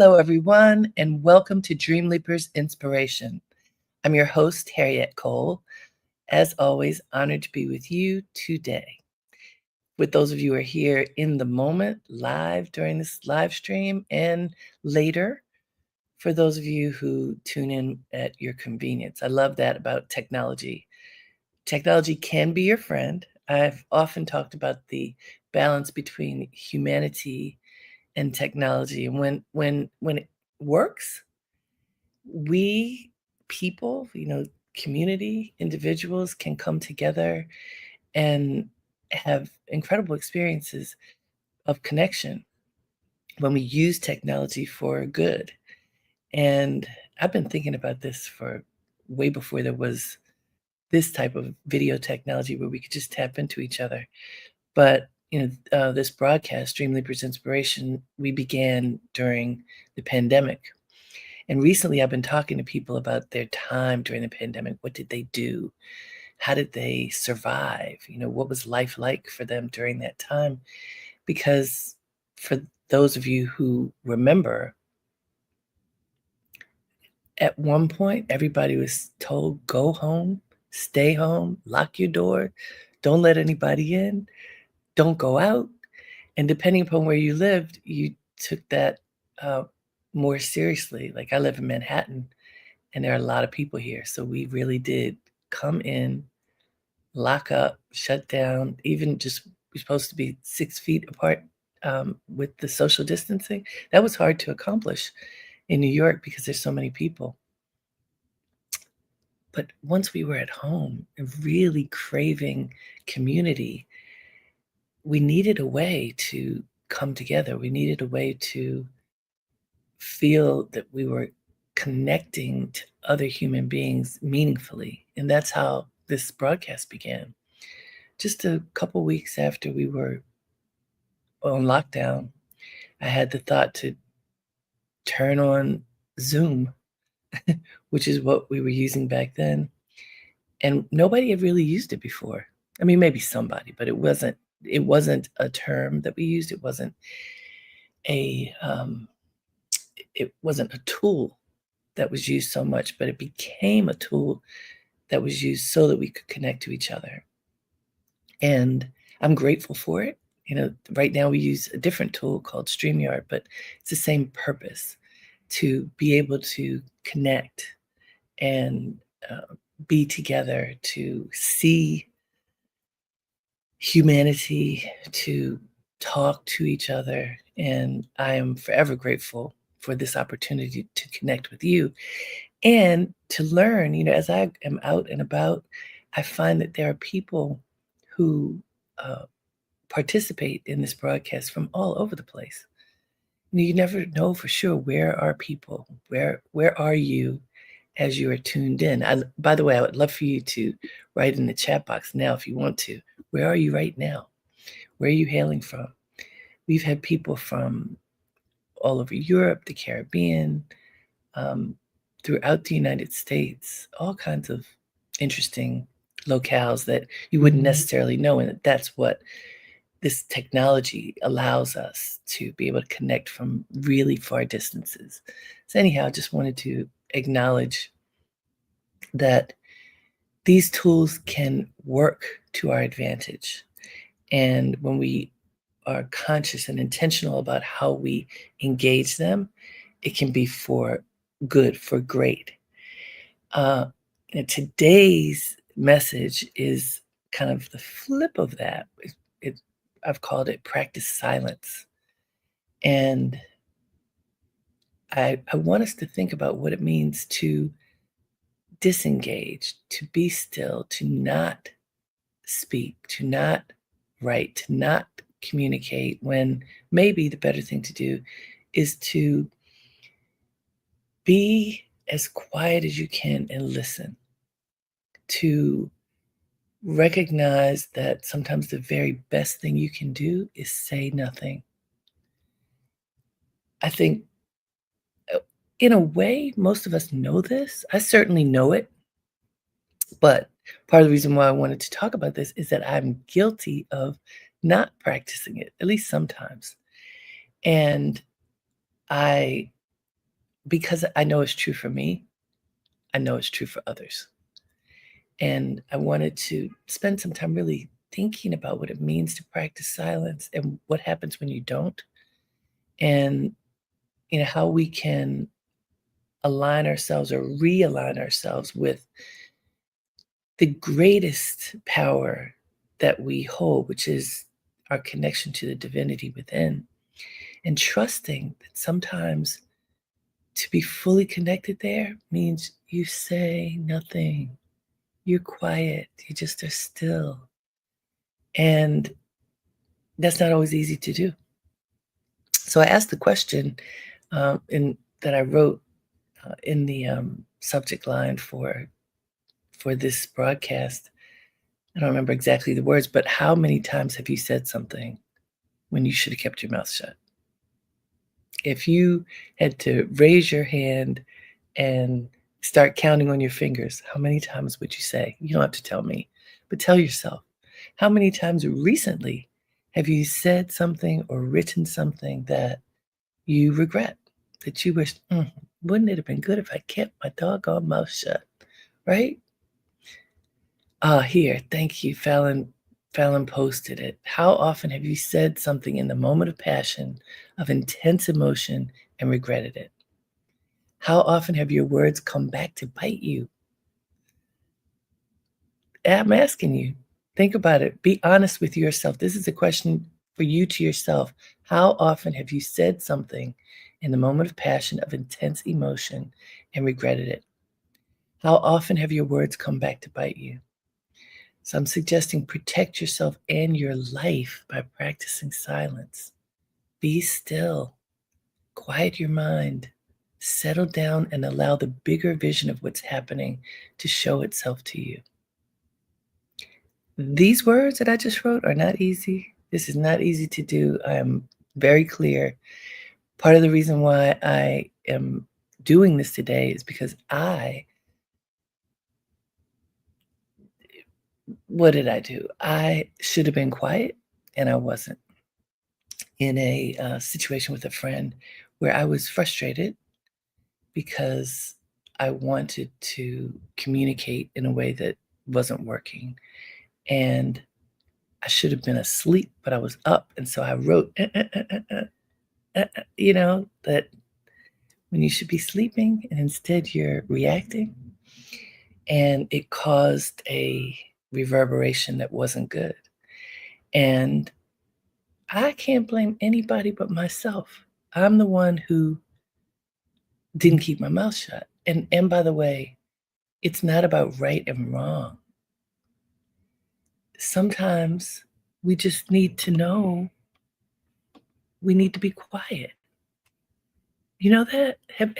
Hello, everyone, and welcome to Dreamleapers Inspiration. I'm your host, Harriet Cole. As always, honored to be with you today. With those of you who are here in the moment, live during this live stream, and later, for those of you who tune in at your convenience. I love that about technology. Technology can be your friend. I've often talked about the balance between humanity and technology. And when it works, we people, community, individuals can come together and have incredible experiences of connection when we use technology for good. And I've been thinking about this for way before there was this type of video technology where we could just tap into each other. But this broadcast, Dreamleapers Inspiration, we began during the pandemic. And recently, I've been talking to people about their time during the pandemic. What did they do? How did they survive? What was life like for them during that time? Because for those of you who remember, at one point, everybody was told, go home, stay home, lock your door, don't let anybody in, don't go out. And depending upon where you lived, you took that uh, more seriously. Like I live in Manhattan, and there are a lot of people here. So we really did come in, lock up, shut down, even just we're supposed to be 6 feet apart with the social distancing. That was hard to accomplish in New York because there's so many people. But once we were at home and really craving community, we needed a way to come together. We needed a way to feel that we were connecting to other human beings meaningfully. And that's how this broadcast began. Just a couple weeks after we were on lockdown, I had the thought to turn on Zoom, which is what we were using back then. And nobody had really used it before. I mean, maybe somebody, but it wasn't a term that we used. A um, it wasn't a tool that was used so much, but it became a tool that was used so that we could connect to each other. And I'm grateful for it. Right now we use a different tool called StreamYard, but it's the same purpose to be able to connect and be together, to see humanity, to talk to each other. And I am forever grateful for this opportunity to connect with you and to learn. As I am out and about, I find that there are people who participate in this broadcast from all over the place. You never know for sure, where are people, where are you as you are tuned in. By the way, I would love for you to write in the chat box now if you want to. Where are you right now? Where are you hailing from? We've had people from all over Europe, the Caribbean, throughout the United States, all kinds of interesting locales that you wouldn't necessarily know. And that's what this technology allows us to be able to connect from really far distances. So anyhow, I just wanted to acknowledge that these tools can work to our advantage. And when we are conscious and intentional about how we engage them, it can be for good, for great. And today's message is kind of the flip of that. I've called it practice silence. And I want us to think about what it means to disengage, to be still, to not speak, to not write, to not communicate, when maybe the better thing to do is to be as quiet as you can and listen, to recognize that sometimes the very best thing you can do is say nothing. I think, in a way, most of us know this. I certainly know it. But part of the reason why I wanted to talk about this is that I'm guilty of not practicing it, at least sometimes. And I because I know it's true for me, I know it's true for others. And I wanted to spend some time really thinking about what it means to practice silence and what happens when you don't, and how we can align ourselves or realign ourselves with the greatest power that we hold, which is our connection to the divinity within, and trusting that sometimes to be fully connected there means you say nothing. You're quiet. You just are still. And that's not always easy to do. So I asked the question that I wrote in the subject line for this broadcast. I don't remember exactly the words, but how many times have you said something when you should have kept your mouth shut? If you had to raise your hand and start counting on your fingers, how many times would you say? You don't have to tell me, but tell yourself. How many times recently have you said something or written something that you regret, that you wish, wouldn't it have been good if I kept my doggone mouth shut, right? Ah, here, thank you. Fallon posted it. How often have you said something in the moment of passion, of intense emotion, and regretted it? How often have your words come back to bite you? I'm asking you. Think about it. Be honest with yourself. This is a question for you to yourself. How often have you said something in the moment of passion, of intense emotion, and regretted it? How often have your words come back to bite you? So I'm suggesting protect yourself and your life by practicing silence. Be still, quiet your mind, settle down, and allow the bigger vision of what's happening to show itself to you. These words that I just wrote are not easy. This is not easy to do. I am very clear. Part of the reason why I am doing this today is because what did I do? I should have been quiet, and I wasn't. In a situation with a friend where I was frustrated because I wanted to communicate in a way that wasn't working. And I should have been asleep, but I was up. And so I wrote, that when you should be sleeping and instead you're reacting. And it caused a reverberation that wasn't good. And I can't blame anybody but myself. I'm the one who didn't keep my mouth shut. And by the way, it's not about right and wrong. Sometimes we just need to know we need to be quiet. You know that?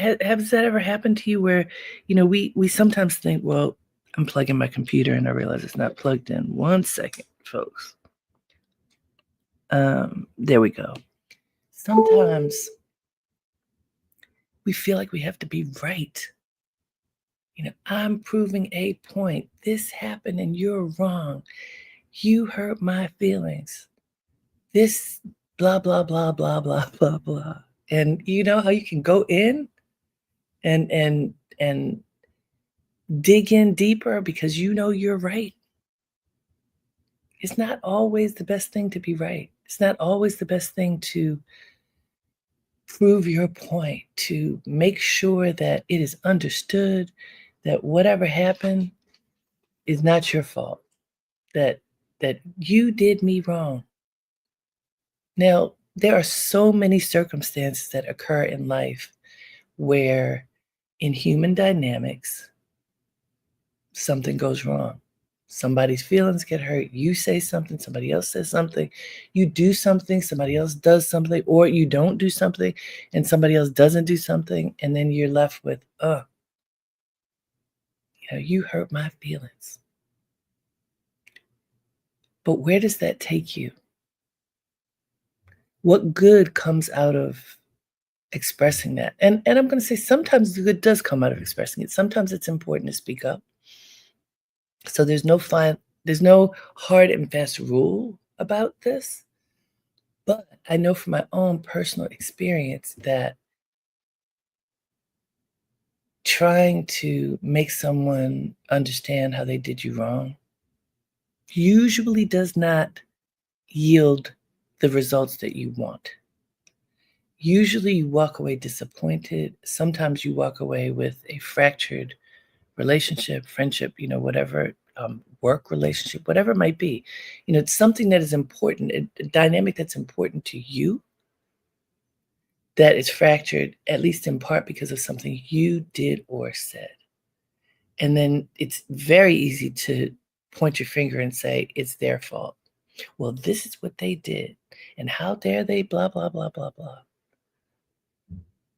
Has that ever happened to you where, we sometimes think, well, I'm plugging my computer and I realize it's not plugged in. 1 second, folks. There we go. Sometimes we feel like we have to be right. I'm proving a point. This happened and you're wrong. You hurt my feelings. This blah, blah, blah, blah, blah, blah, blah. And you know how you can go in and dig in deeper because you know you're right. It's not always the best thing to be right. It's not always the best thing to prove your point, to make sure that it is understood that whatever happened is not your fault, that you did me wrong. Now, there are so many circumstances that occur in life where in human dynamics, something goes wrong. Somebody's feelings get hurt. You say something, somebody else says something. You do something, somebody else does something, or you don't do something and somebody else doesn't do something. And then you're left with, you hurt my feelings. But where does that take you? What good comes out of expressing that? And I'm going to say sometimes the good does come out of expressing it. Sometimes it's important to speak up. So there's no hard and fast rule about this. But I know from my own personal experience that trying to make someone understand how they did you wrong usually does not yield the results that you want. Usually you walk away disappointed. Sometimes you walk away with a fractured relationship, friendship, whatever, work relationship, whatever it might be. It's something that is important, a dynamic that's important to you that is fractured, at least in part because of something you did or said. And then it's very easy to point your finger and say, it's their fault. Well, this is what they did. And how dare they, blah, blah, blah, blah, blah.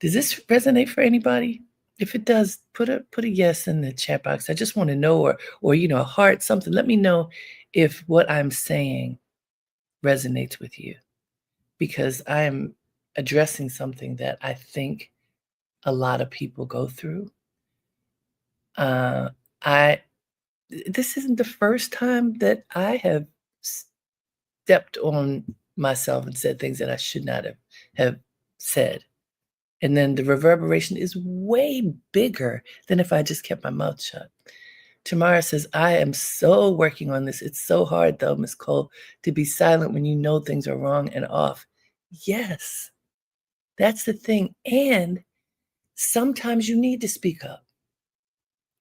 Does this resonate for anybody? If it does, put a yes in the chat box. I just want to know, or a heart, something. Let me know if what I'm saying resonates with you, because I am addressing something that I think a lot of people go through. I This isn't the first time that I have stepped on myself and said things that I should not have said. And then the reverberation is way bigger than if I just kept my mouth shut. Tamara says, I am so working on this. It's so hard, though, Miss Cole, to be silent when you know things are wrong and off. Yes, that's the thing. And sometimes you need to speak up.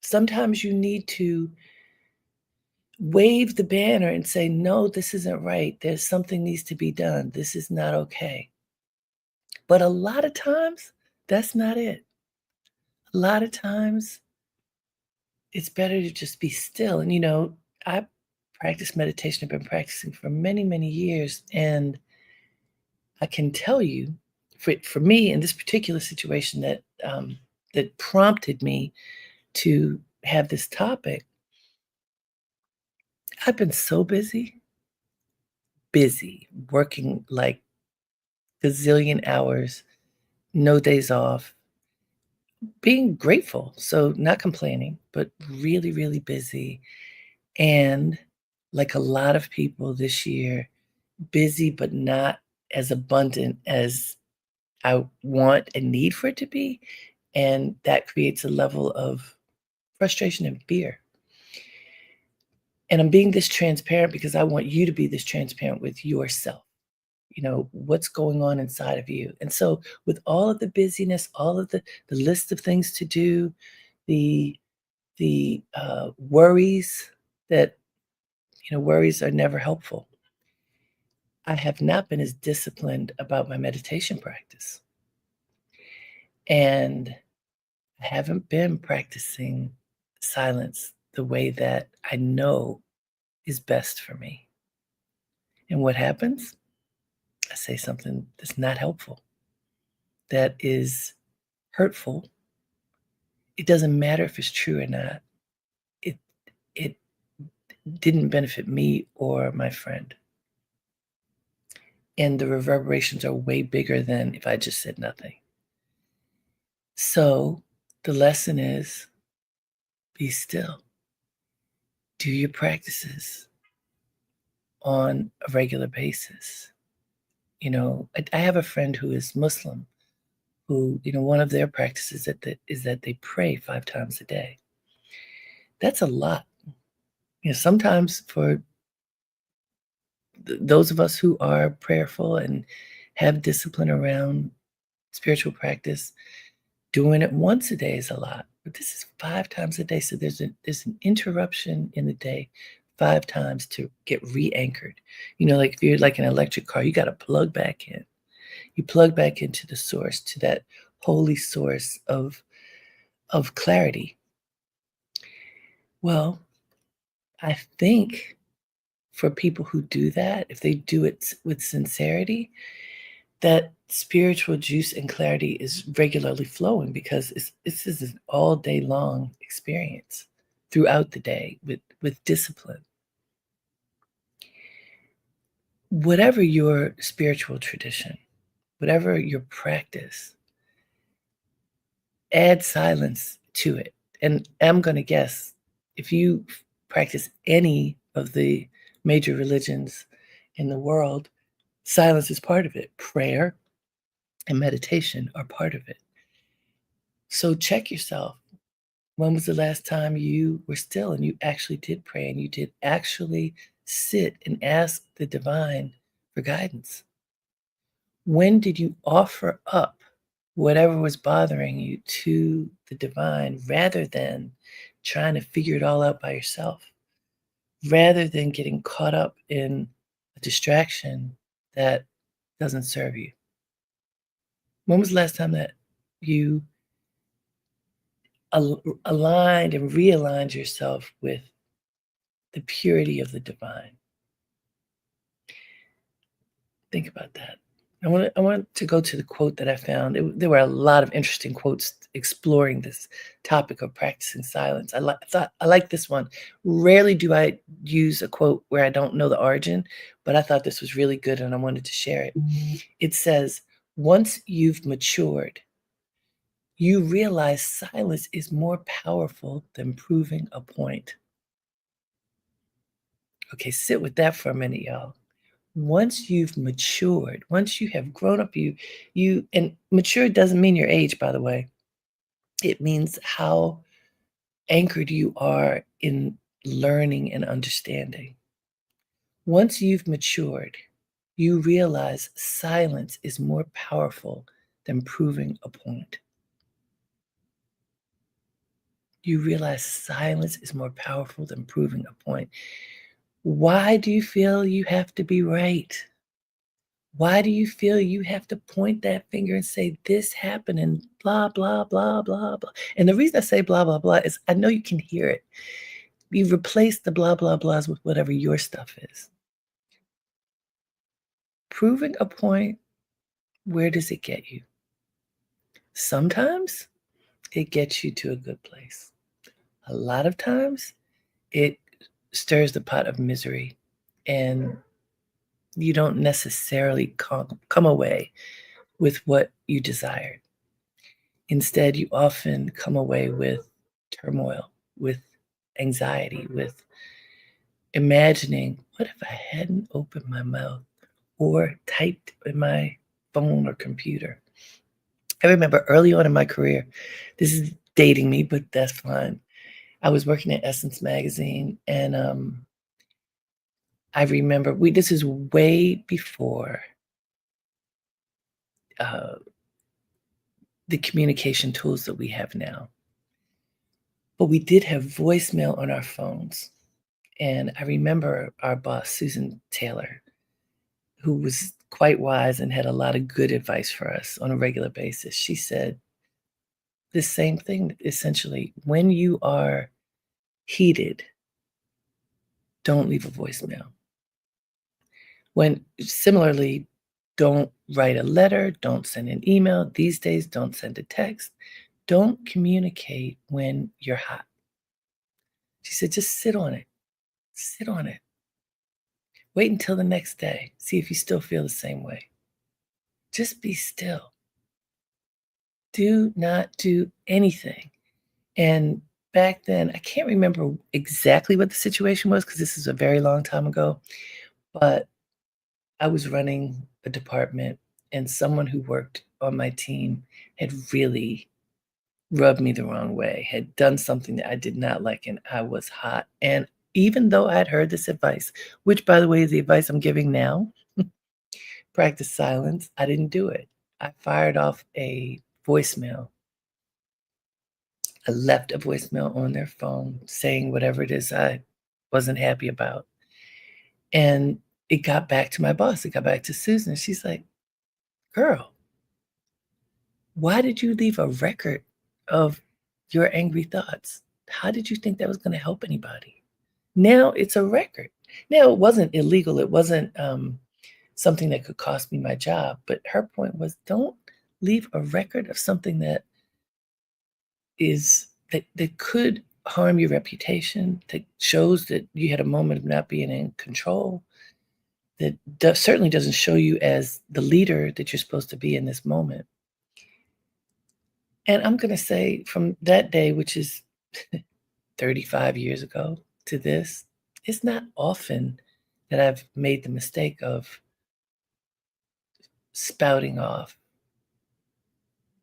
Sometimes you need to wave the banner and say, no, this isn't right. There's something needs to be done. This is not okay. But a lot of times, that's not it. A lot of times, it's better to just be still. And, I practice meditation. I've been practicing for many, many years. And I can tell you, for me in this particular situation that prompted me to have this topic, I've been so busy, working like gazillion hours, no days off, being grateful. So not complaining, but really, really busy. And like a lot of people this year, busy, but not as abundant as I want and need for it to be. And that creates a level of frustration and fear. And I'm being this transparent because I want you to be this transparent with yourself. What's going on inside of you. And so with all of the busyness, all of the list of things to do, the worries that, worries are never helpful. I have not been as disciplined about my meditation practice. And I haven't been practicing silence the way that I know is best for me. And what happens? I say something that's not helpful, that is hurtful. It doesn't matter if it's true or not. It it didn't benefit me or my friend. And the reverberations are way bigger than if I just said nothing. So the lesson is be still. Do your practices on a regular basis. I have a friend who is Muslim who, one of their practices is that they pray 5 times a day. That's a lot. Sometimes for those of us who are prayerful and have discipline around spiritual practice, doing it once a day is a lot. But this is 5 times a day. So there's an interruption in the day 5 times to get re-anchored. Like if you're like an electric car, you got to plug back in. You plug back into the source, to that holy source of clarity. Well, I think for people who do that, if they do it with sincerity, that spiritual juice and clarity is regularly flowing, because this is an all day long experience throughout the day with discipline. Whatever your spiritual tradition, whatever your practice, add silence to it. And I'm going to guess, if you practice any of the major religions in the world, silence is part of it. Prayer and meditation are part of it. So check yourself. When was the last time you were still and you actually did pray and you did actually sit and ask the divine for guidance? When did you offer up whatever was bothering you to the divine rather than trying to figure it all out by yourself? Rather than getting caught up in a distraction that doesn't serve you? When was the last time that you aligned and realigned yourself with the purity of the divine? Think about that. I want to go to the quote that I found. There were a lot of interesting quotes exploring this topic of practicing silence. Thought I like this one. Rarely do I use a quote where I don't know the origin, but I thought this was really good and I wanted to share it. It says, "Once you've matured, you realize silence is more powerful than proving a point." Okay, sit with that for a minute, y'all. Once you've matured, once you have grown up, you and mature doesn't mean your age, by the way. It means how anchored you are in learning and understanding. Once you've matured, you realize silence is more powerful than proving a point. You realize silence is more powerful than proving a point. Why do you feel you have to be right? Why do you feel you have to point that finger and say, "This happened," and blah, blah, blah, blah, blah? And the reason I say blah, blah, blah is I know you can hear it. You replace the blah, blah, blahs with whatever your stuff is. Proving a point, where does it get you? Sometimes it gets you to a good place. A lot of times it stirs the pot of misery, and you don't necessarily come away with what you desired. Instead, you often come away with turmoil, with anxiety, with imagining, what if I hadn't opened my mouth or typed in my phone or computer? I remember early on in my career, this is dating me, but that's fine. I was working at Essence Magazine, and I remember this is way before uh, the communication tools that we have now. But we did have voicemail on our phones. And I remember our boss, Susan Taylor, who was quite wise and had a lot of good advice for us on a regular basis. She said the same thing essentially. When you are heated, don't leave a voicemail. When similarly, don't write a letter, don't send an email. These days, don't send a text. Don't communicate when you're hot. She said, just sit on it. Sit on it. Wait until the next day. See if you still feel the same way. Just be still. Do not do anything. And back then, I can't remember exactly what the situation was because this is a very long time ago, but I was running a department and someone who worked on my team had really rubbed me the wrong way, had done something that I did not like, and I was hot. And even though I'd heard this advice, which by the way is the advice I'm giving now, practice silence, I didn't do it. I fired off a voicemail. I left a voicemail on their phone saying whatever it is I wasn't happy about. And it got back to my boss. It got back to Susan. She's like, "Girl, why did you leave a record of your angry thoughts? How did you think that was going to help anybody? Now it's a record." Now, it wasn't illegal. It wasn't something that could cost me my job. But her point was, don't leave a record of something that could harm your reputation, that shows that you had a moment of not being in control, that certainly doesn't show you as the leader that you're supposed to be in this moment. And I'm going to say from that day, which is 35 years ago to this, it's not often that I've made the mistake of spouting off,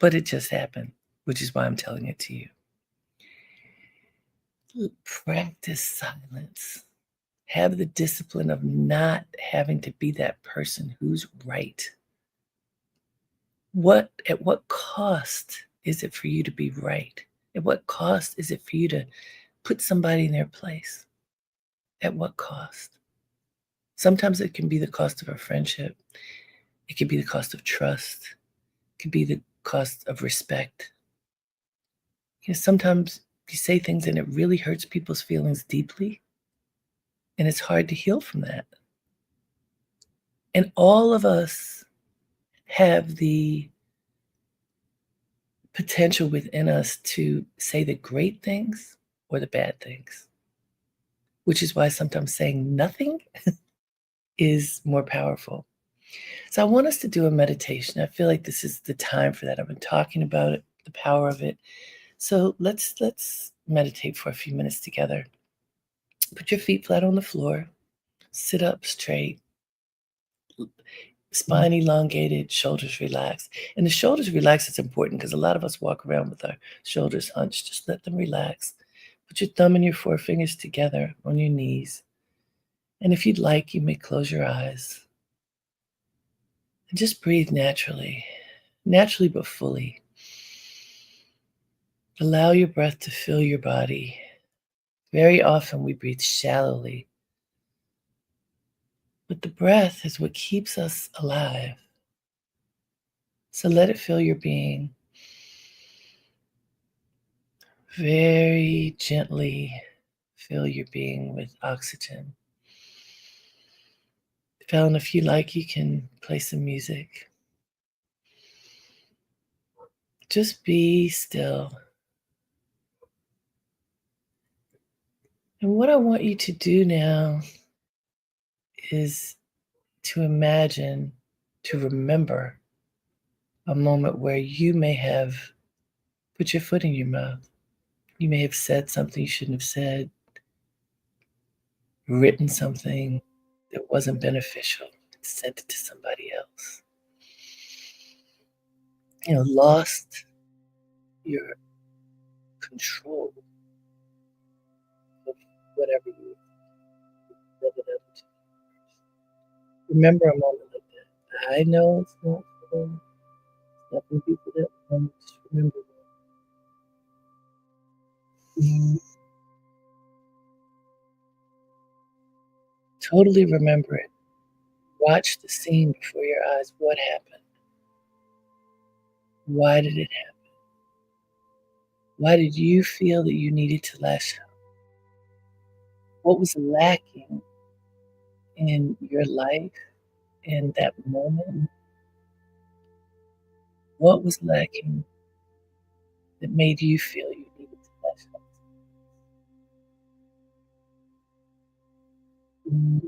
but it just happened, which is why I'm telling it to you. Practice silence. Have the discipline of not having to be that person who's right. At what cost is it for you to be right? At what cost is it for you to put somebody in their place? At what cost? Sometimes it can be the cost of a friendship. It could be the cost of trust. It could be the cost of respect. Sometimes you say things and it really hurts people's feelings deeply, and it's hard to heal from that. And all of us have the potential within us to say the great things or the bad things, which is why sometimes saying nothing is more powerful. So I want us to do a meditation. I feel like this is the time for that. I've been talking about it, the power of it. So let's meditate for a few minutes together. Put your feet flat on the floor. Sit up straight. Spine elongated, shoulders relaxed. And the shoulders relaxed is important because a lot of us walk around with our shoulders hunched. Just let them relax. Put your thumb and your forefingers together on your knees. And if you'd like, you may close your eyes. And just breathe naturally but fully. Allow your breath to fill your body. Very often we breathe shallowly, but the breath is what keeps us alive. So let it fill your being. Very gently fill your being with oxygen. And if you like, you can play some music. Just be still. And what I want you to do now is to imagine, to remember a moment where you may have put your foot in your mouth. You may have said something you shouldn't have said, written something that wasn't beneficial, and sent it to somebody else. Lost your control of whatever you said it up to. Remember a moment like that. I know it's not for nothing people that moment. Just remember that. Totally remember it. Watch the scene before your eyes. What happened? Why did it happen? Why did you feel that you needed to lash out? What was lacking in your life in that moment? What was lacking that made you feel you needed to lash out?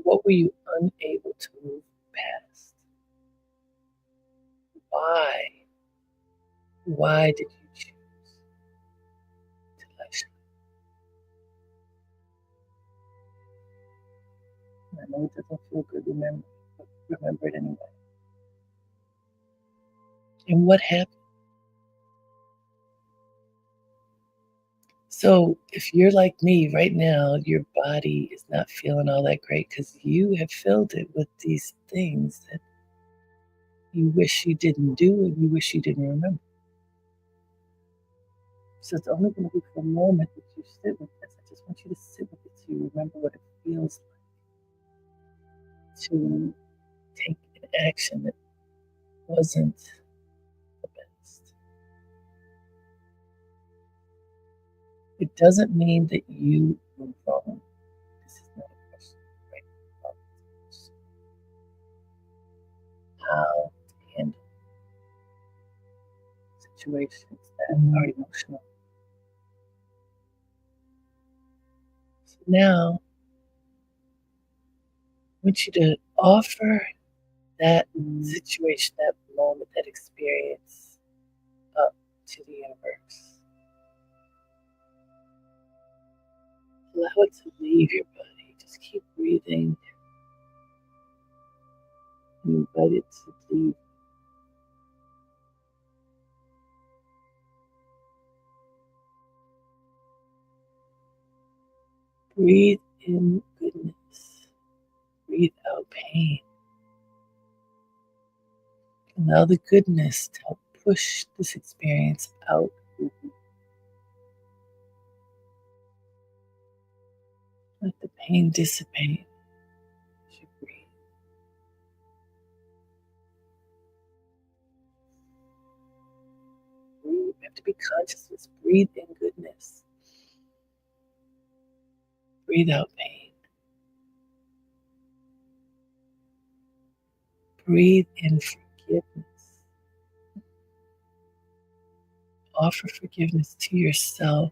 What were you unable to move past? Why? Why did you choose to lash out? I know it doesn't feel good, but remember it anyway. And what happened? So if you're like me right now, your body is not feeling all that great because you have filled it with these things that you wish you didn't do and you wish you didn't remember. So it's only going to be for a moment that you sit with this. I just want you to sit with it so you remember what it feels like to take an action that wasn't the best. It doesn't mean that you were wrong. This is not a question of right or wrong. It's how to handle situations that are emotional. So now, I want you to offer that situation, that moment, that experience up to the universe. Allow it to leave your body. Just keep breathing and invite it to leave. Breathe in goodness. Breathe out pain. Allow the goodness to help push this experience out. Let the pain dissipate as you breathe. Breathe. You have to be conscious. Breathe in goodness. Breathe out pain. Breathe in forgiveness. Offer forgiveness to yourself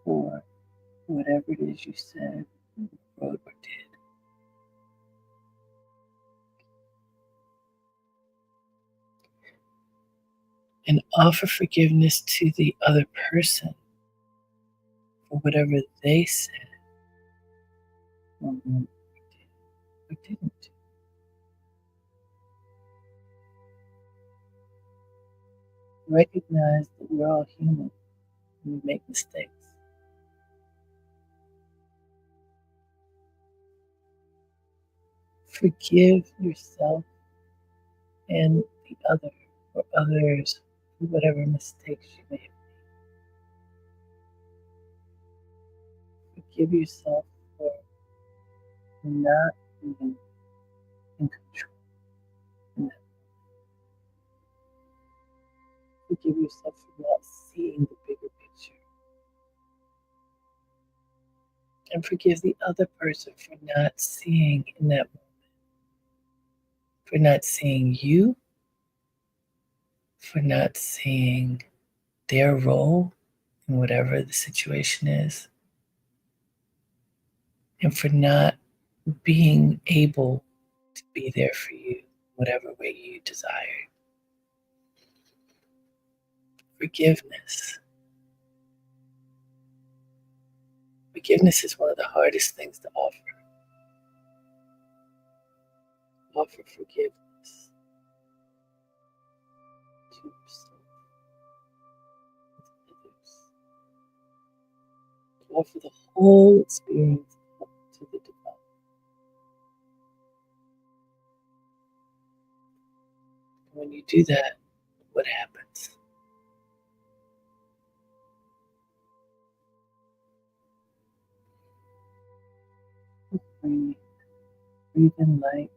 for whatever it is you said, wrote, or did. And offer forgiveness to the other person for whatever they said or wrote, or didn't do. Recognize that we're all human and we make mistakes. Forgive yourself and the other or others for whatever mistakes you may have made. Forgive yourself for not being in control. Forgive yourself for not seeing the bigger picture. And forgive the other person for not seeing in that moment, for not seeing you, for not seeing their role in whatever the situation is, and for not being able to be there for you, whatever way you desire. Forgiveness. Forgiveness is one of the hardest things to offer. Offer forgiveness to yourself and to others. Offer the whole experience up to the divine. When you do that, what happens? Breathe. Breathe in light.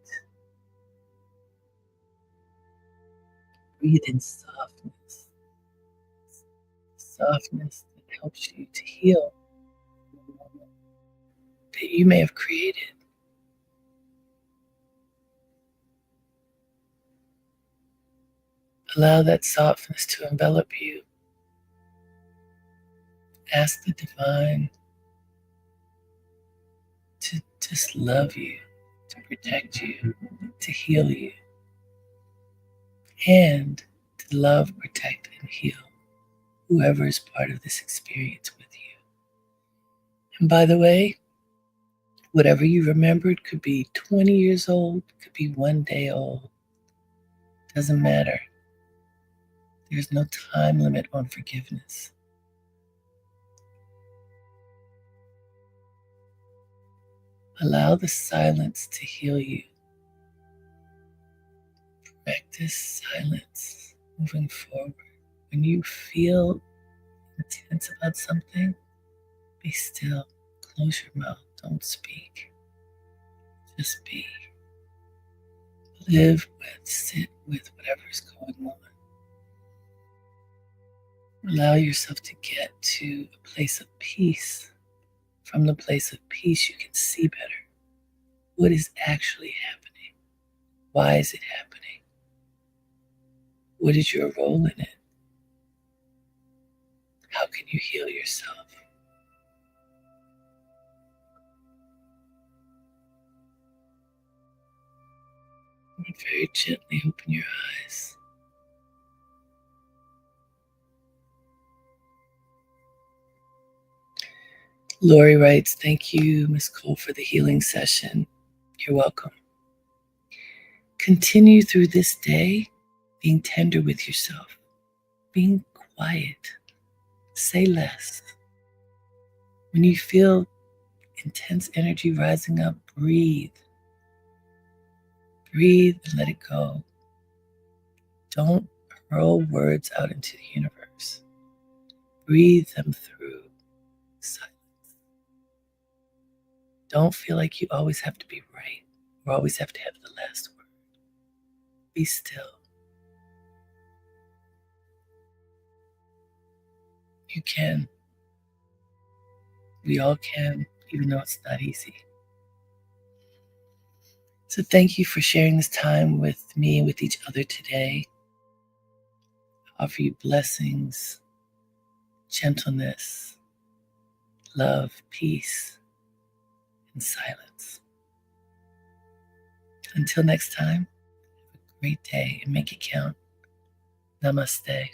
Breathe in softness. Softness that helps you to heal the moment that you may have created. Allow that softness to envelop you. Ask the divine to just love you, to protect you, to heal you, and to love, protect, and heal whoever is part of this experience with you. And by the way, whatever you remembered could be 20 years old, could be 1 day old. Doesn't matter. There's no time limit on forgiveness. Allow the silence to heal you. Practice silence moving forward. When you feel intense about something, be still. Close your mouth. Don't speak. Just be. Live with, sit with whatever is going on. Allow yourself to get to a place of peace. From the place of peace, you can see better. What is actually happening? Why is it happening? What is your role in it? How can you heal yourself? And very gently open your eyes. Lori writes, thank you, Ms. Cole, for the healing session. You're welcome. Continue through this day being tender with yourself, being quiet, say less, When you feel intense energy rising up, breathe. Breathe and let it go. Don't hurl words out into the universe. Breathe them through silence. Don't feel like you always have to be right or always have to have the last word. Be still. You can. We all can, even though it's not easy. So thank you for sharing this time with me and with each other today. I offer you blessings, gentleness, love, peace, and silence. Until next time, have a great day and make it count. Namaste.